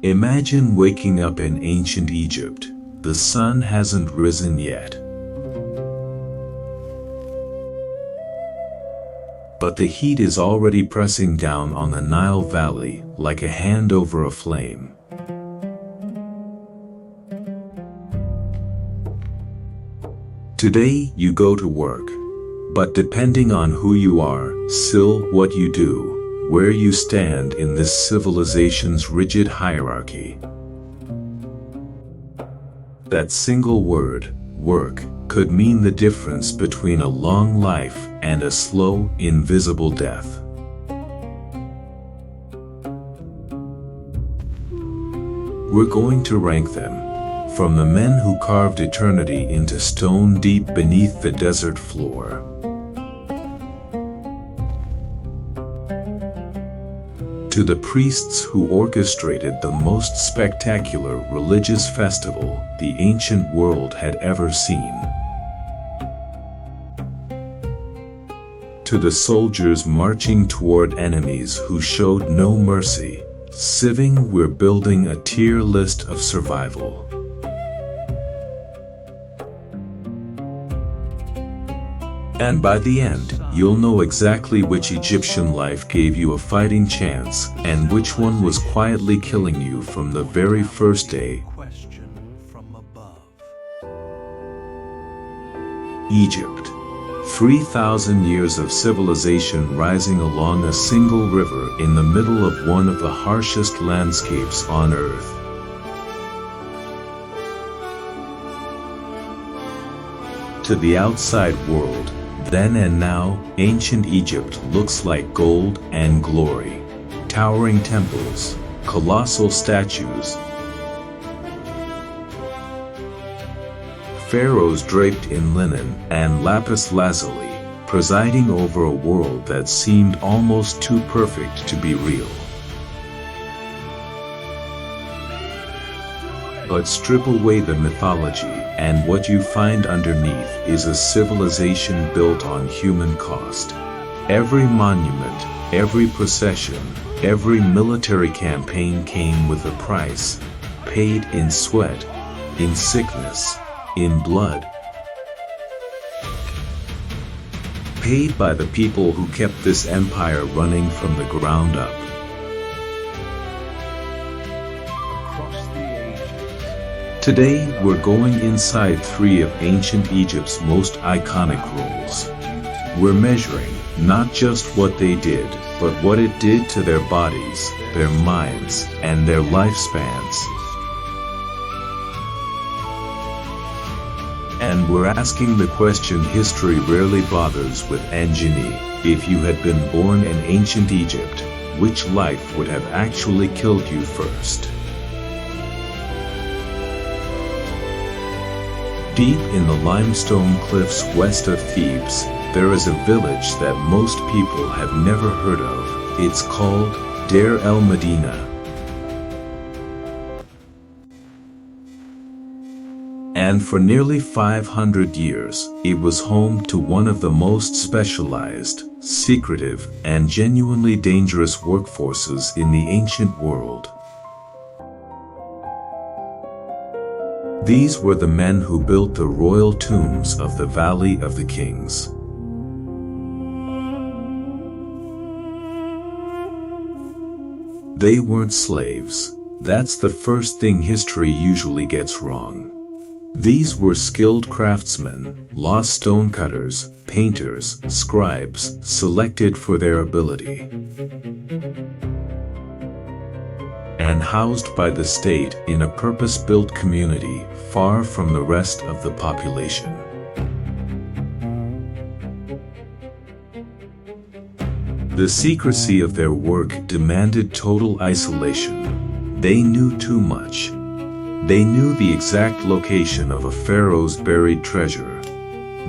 Imagine waking up in ancient Egypt. The sun hasn't risen yet, but the heat is already pressing down on the Nile Valley like a hand over a flame. Today you go to work, but depending on who you are, still what you do, where you stand in this civilization's rigid hierarchy. That single word, work, could mean the difference between a long life and a slow, invisible death. We're going to rank them, from the men who carved eternity into stone deep beneath the desert floor, to the priests who orchestrated the most spectacular religious festival the ancient world had ever seen, to the soldiers marching toward enemies who showed no mercy. Siving, we're building a tier list of survival. And by the end, you'll know exactly which Egyptian life gave you a fighting chance and which one was quietly killing you from the very first day. Egypt. 3,000 years of civilization rising along a single river in the middle of one of the harshest landscapes on Earth. To the outside world, then and now, ancient Egypt looks like gold and glory. Towering temples, colossal statues, pharaohs draped in linen and lapis lazuli, presiding over a world that seemed almost too perfect to be real. But strip away the mythology, and what you find underneath is a civilization built on human cost. Every monument, every procession, every military campaign came with a price, paid in sweat, in sickness, in blood. Paid by the people who kept this empire running from the ground up. Today, we're going inside 3 of ancient Egypt's most iconic roles. We're measuring not just what they did, but what it did to their bodies, their minds, and their lifespans. And we're asking the question history rarely bothers with: Anjani, if you had been born in ancient Egypt, which life would have actually killed you first? Deep in the limestone cliffs west of Thebes, there is a village that most people have never heard of. It's called Deir el-Medina. And for nearly 500 years, it was home to one of the most specialized, secretive, and genuinely dangerous workforces in the ancient world. These were the men who built the royal tombs of the Valley of the Kings. They weren't slaves. That's the first thing history usually gets wrong. These were skilled craftsmen, lost stonecutters, painters, scribes, selected for their ability, and housed by the state in a purpose-built community far from the rest of the population. The secrecy of their work demanded total isolation. They knew too much. They knew the exact location of a pharaoh's buried treasure.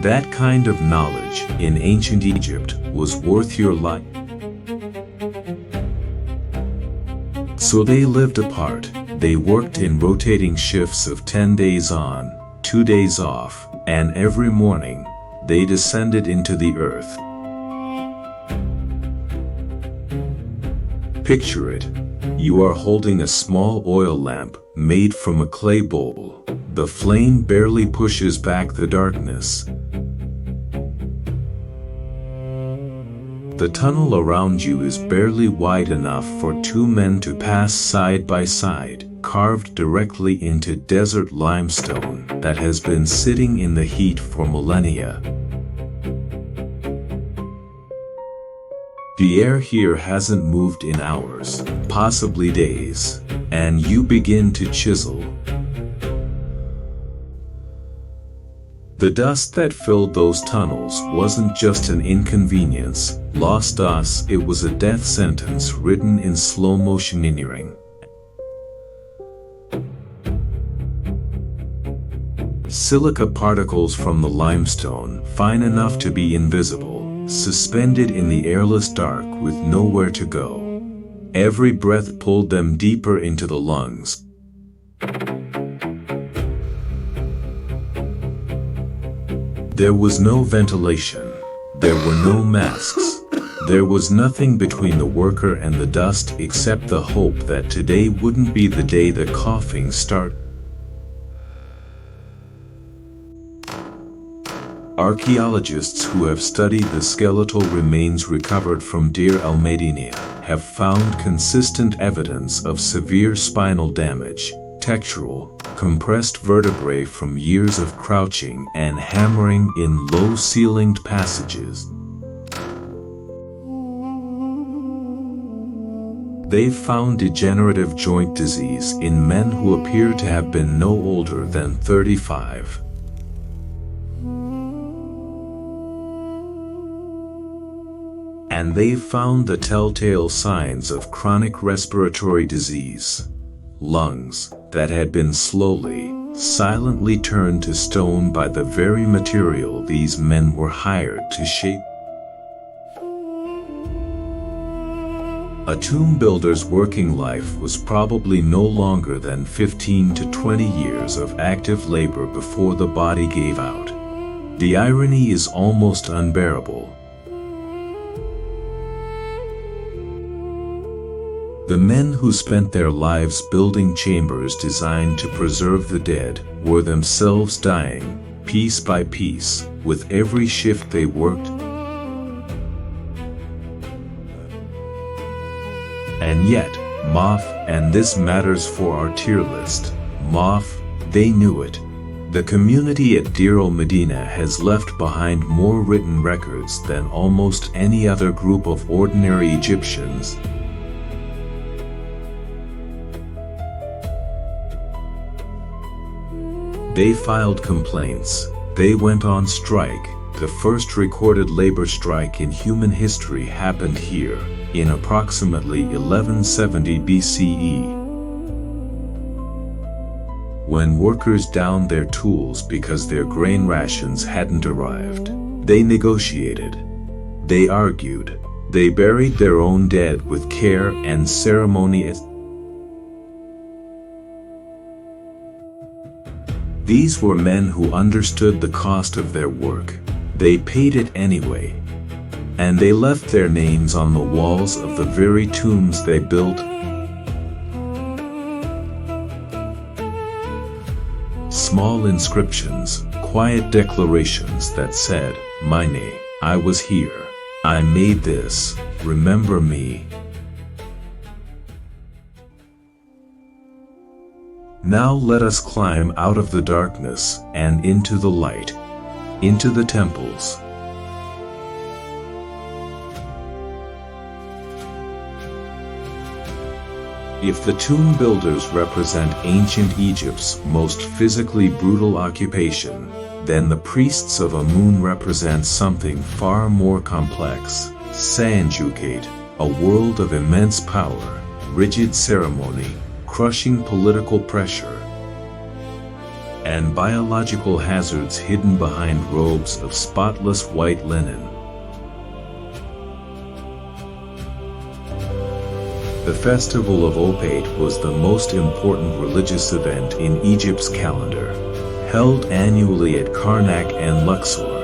That kind of knowledge in ancient Egypt was worth your life. So they lived apart. They worked in rotating shifts of 10 days on, 2 days off, and every morning, they descended into the earth. Picture it. You are holding a small oil lamp made from a clay bowl. The flame barely pushes back the darkness. The tunnel around you is barely wide enough for two men to pass side by side, carved directly into desert limestone that has been sitting in the heat for millennia. The air here hasn't moved in hours, possibly days, and you begin to chisel. The dust that filled those tunnels wasn't just an inconvenience, lost us, it was a death sentence written in slow-motion engineering. Silica particles from the limestone, fine enough to be invisible, suspended in the airless dark with nowhere to go. Every breath pulled them deeper into the lungs. There was no ventilation. There were no masks. There was nothing between the worker and the dust except the hope that today wouldn't be the day the coughing started. Archaeologists who have studied the skeletal remains recovered from Deir el-Medina have found consistent evidence of severe spinal damage, textural, compressed vertebrae from years of crouching and hammering in low-ceilinged passages. They've found degenerative joint disease in men who appear to have been no older than 35. And they've found the telltale signs of chronic respiratory disease. Lungs that had been slowly, silently turned to stone by the very material these men were hired to shape. A tomb builder's working life was probably no longer than 15 to 20 years of active labor before the body gave out. The irony is almost unbearable. The men who spent their lives building chambers designed to preserve the dead were themselves dying, piece by piece, with every shift they worked. And yet, Moth, and this matters for our tier list, Moth, they knew it. The community at Deir el-Medina has left behind more written records than almost any other group of ordinary Egyptians. They filed complaints. They went on strike. The first recorded labor strike in human history happened here, in approximately 1170 BCE. When workers downed their tools because their grain rations hadn't arrived, they negotiated. They argued. They buried their own dead with care and ceremony. These were men who understood the cost of their work. They paid it anyway. And they left their names on the walls of the very tombs they built. Small inscriptions, quiet declarations that said, "Mine, I was here. I made this. Remember me." Now let us climb out of the darkness and into the light, into the temples. If the tomb builders represent ancient Egypt's most physically brutal occupation, then the priests of Amun represent something far more complex. Sanjukate, a world of immense power, rigid ceremony, crushing political pressure, and biological hazards hidden behind robes of spotless white linen. The festival of Opet was the most important religious event in Egypt's calendar, held annually at Karnak and Luxor,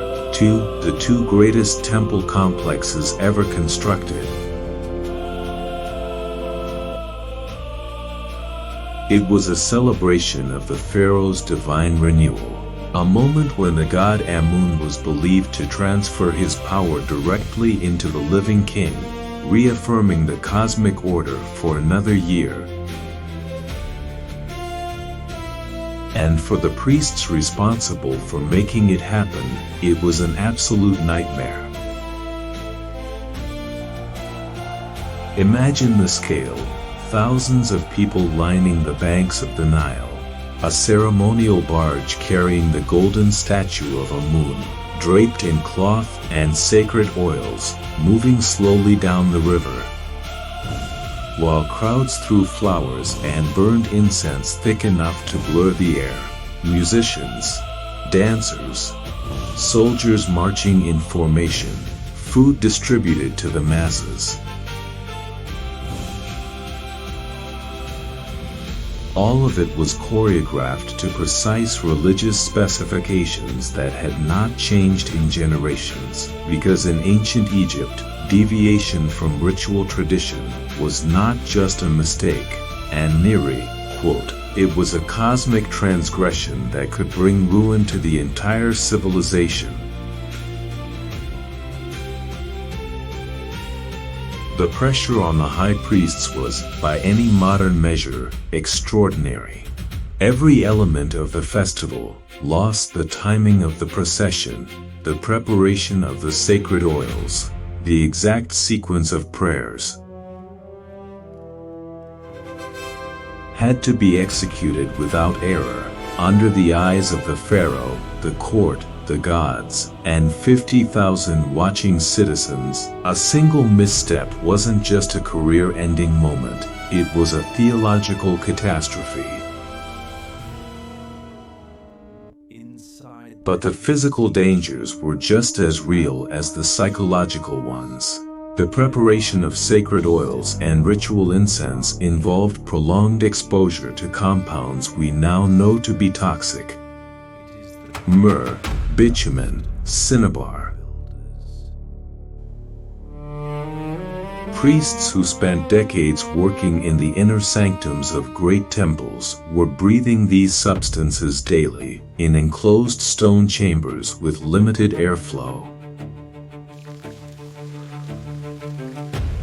the two greatest temple complexes ever constructed. It was a celebration of the pharaoh's divine renewal, a moment when the god Amun was believed to transfer his power directly into the living king, reaffirming the cosmic order for another year. And for the priests responsible for making it happen, it was an absolute nightmare. Imagine the scale: thousands of people lining the banks of the Nile, a ceremonial barge carrying the golden statue of Amun, draped in cloth and sacred oils, moving slowly down the river, while crowds threw flowers and burned incense thick enough to blur the air. Musicians, dancers, soldiers marching in formation, food distributed to the masses. All of it was choreographed to precise religious specifications that had not changed in generations, because in ancient Egypt, deviation from ritual tradition was not just a mistake, and Neri, quote, "It was a cosmic transgression that could bring ruin to the entire civilization." The pressure on the high priests was, by any modern measure, extraordinary. Every element of the festival, lost the timing of the procession, the preparation of the sacred oils, the exact sequence of prayers, had to be executed without error, under the eyes of the pharaoh, the court, the gods, and 50,000 watching citizens. A single misstep wasn't just a career-ending moment, it was a theological catastrophe. But the physical dangers were just as real as the psychological ones. The preparation of sacred oils and ritual incense involved prolonged exposure to compounds we now know to be toxic: myrrh, bitumen, cinnabar. Priests who spent decades working in the inner sanctums of great temples were breathing these substances daily, in enclosed stone chambers with limited airflow.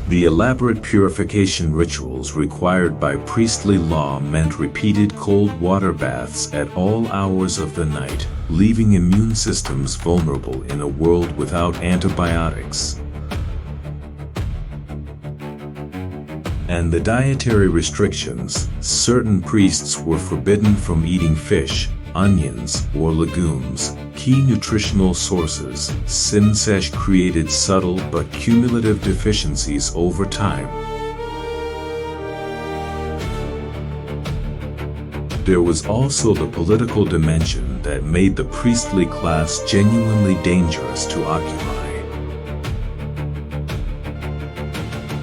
The elaborate purification rituals required by priestly law meant repeated cold water baths at all hours of the night, leaving immune systems vulnerable in a world without antibiotics. And the dietary restrictions: certain priests were forbidden from eating fish, onions, or legumes, key nutritional sources. Sinsesh created subtle but cumulative deficiencies over time. There was also the political dimension that made the priestly class genuinely dangerous to occupy.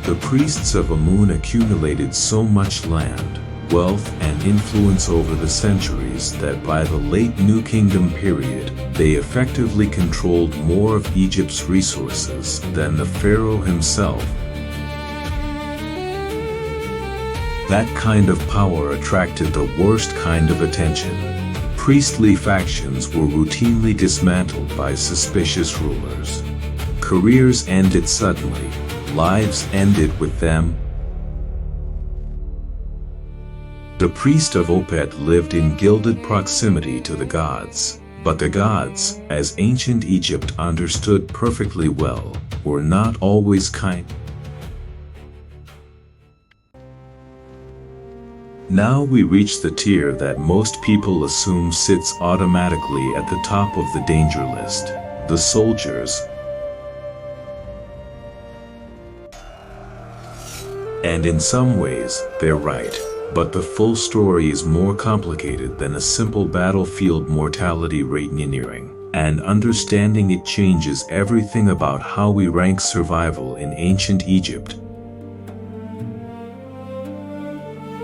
The priests of Amun accumulated so much land, wealth, and influence over the centuries that by the late New Kingdom period, they effectively controlled more of Egypt's resources than the pharaoh himself. That kind of power attracted the worst kind of attention. Priestly factions were routinely dismantled by suspicious rulers. Careers ended suddenly, lives ended with them. The priest of Opet lived in gilded proximity to the gods, but the gods, as ancient Egypt understood perfectly well, were not always kind. Now we reach the tier that most people assume sits automatically at the top of the danger list: the soldiers. And in some ways, they're right. But the full story is more complicated than a simple battlefield mortality rate engineering, and understanding it changes everything about how we rank survival in ancient Egypt.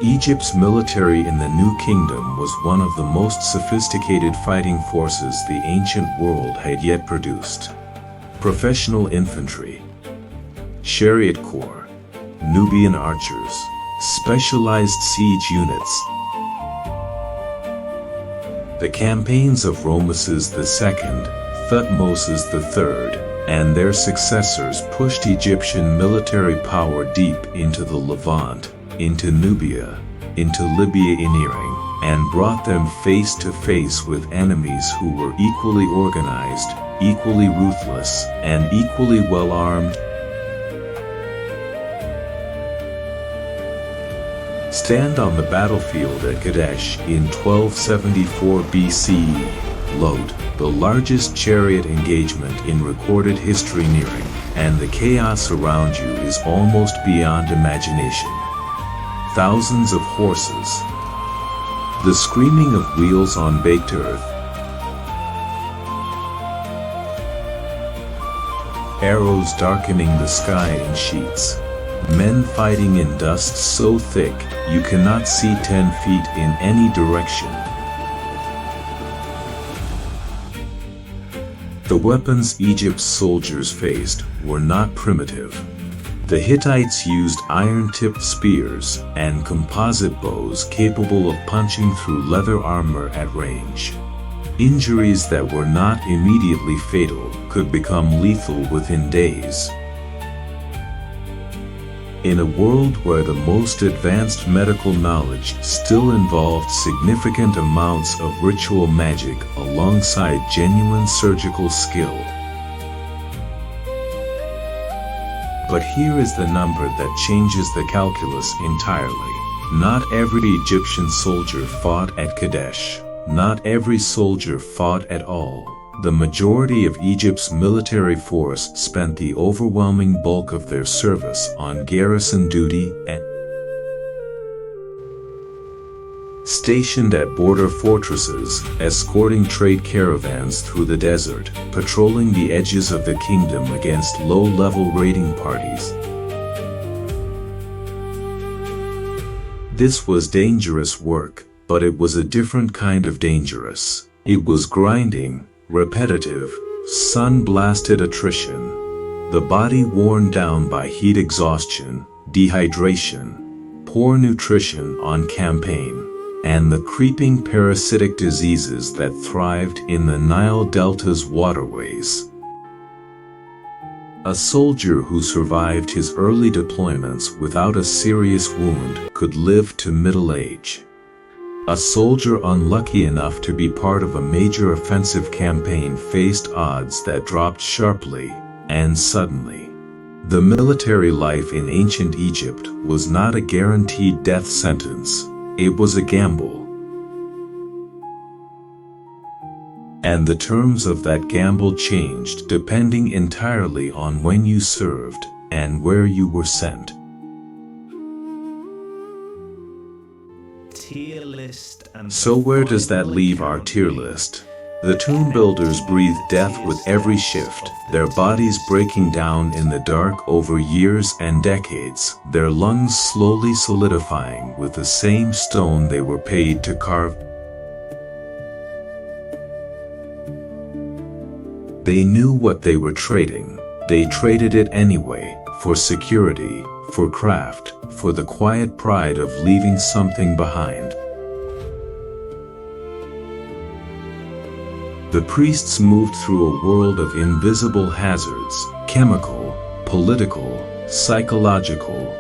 Egypt's military in the New Kingdom was one of the most sophisticated fighting forces the ancient world had yet produced. Professional infantry, chariot corps, Nubian archers, specialized siege units, The campaigns of Ramesses II, Thutmoses III, and their successors pushed Egyptian military power deep into the Levant, into Nubia, into Libya Iran, and brought them face to face with enemies who were equally organized, equally ruthless, and equally well armed. Stand on the battlefield at Kadesh in 1274 BCE. Load, the largest chariot engagement in recorded history nearing, and the chaos around you is almost beyond imagination. Thousands of horses. The screaming of wheels on baked earth. Arrows darkening the sky in sheets. Men fighting in dust so thick, you cannot see 10 feet in any direction. The weapons Egypt's soldiers faced were not primitive. The Hittites used iron-tipped spears and composite bows capable of punching through leather armor at range. Injuries that were not immediately fatal could become lethal within days. In a world where the most advanced medical knowledge still involved significant amounts of ritual magic alongside genuine surgical skill. But here is the number that changes the calculus entirely. Not every Egyptian soldier fought at Kadesh. Not every soldier fought at all. The majority of Egypt's military force spent the overwhelming bulk of their service on garrison duty and stationed at border fortresses, escorting trade caravans through the desert, patrolling the edges of the kingdom against low-level raiding parties. This was dangerous work, but it was a different kind of dangerous. It was grinding, repetitive, sun-blasted attrition. The body worn down by heat exhaustion, dehydration, poor nutrition on campaign, and the creeping parasitic diseases that thrived in the Nile Delta's waterways. A soldier who survived his early deployments without a serious wound could live to middle age. A soldier unlucky enough to be part of a major offensive campaign faced odds that dropped sharply and suddenly. The military life in ancient Egypt was not a guaranteed death sentence. It was a gamble. And the terms of that gamble changed depending entirely on when you served and where you were sent. Tier list and so where does that leave our tier list? The tomb builders breathe death with every shift, their bodies breaking down in the dark over years and decades, their lungs slowly solidifying with the same stone they were paid to carve. They knew what they were trading. They traded it anyway, for security, for craft, for the quiet pride of leaving something behind. The priests moved through a world of invisible hazards, chemical, political, psychological,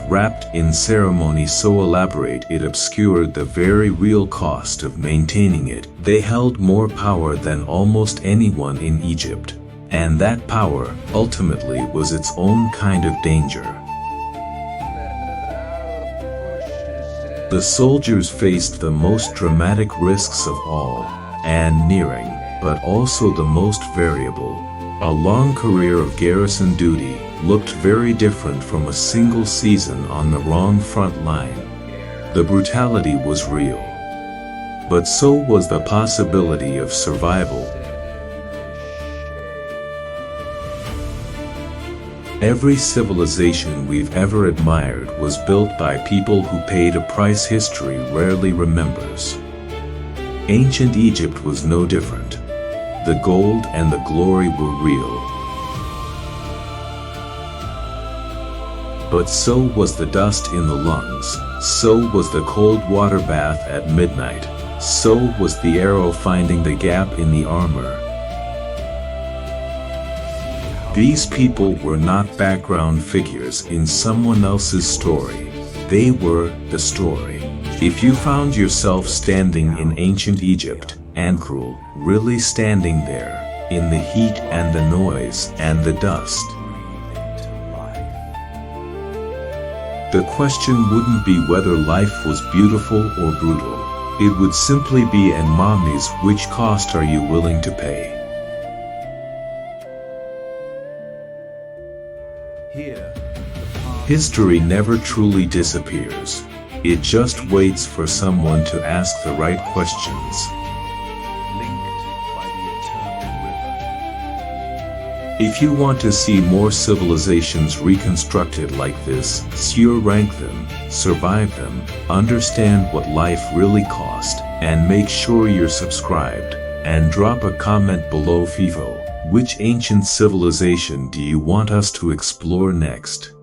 wrapped in ceremony so elaborate it obscured the very real cost of maintaining it. They held more power than almost anyone in Egypt, and that power, ultimately, was its own kind of danger. The soldiers faced the most dramatic risks of all, and nearing, but also the most variable. A long career of garrison duty looked very different from a single season on the wrong front line. The brutality was real. But so was the possibility of survival. Every civilization we've ever admired was built by people who paid a price history rarely remembers. Ancient Egypt was no different. The gold and the glory were real. But so was the dust in the lungs, so was the cold water bath at midnight, So was the arrow finding the gap in the armor. These people were not background figures in someone else's story. They were the story. If you found yourself standing in ancient Egypt, and cruel, really standing there, in the heat and the noise and the dust, the question wouldn't be whether life was beautiful or brutal. It would simply be, and mommies, which cost are you willing to pay? History never truly disappears. It just waits for someone to ask the right questions. If you want to see more civilizations reconstructed like this, rank them, survive them, understand what life really cost, and make sure you're subscribed, and drop a comment below. Fivo, which ancient civilization do you want us to explore next?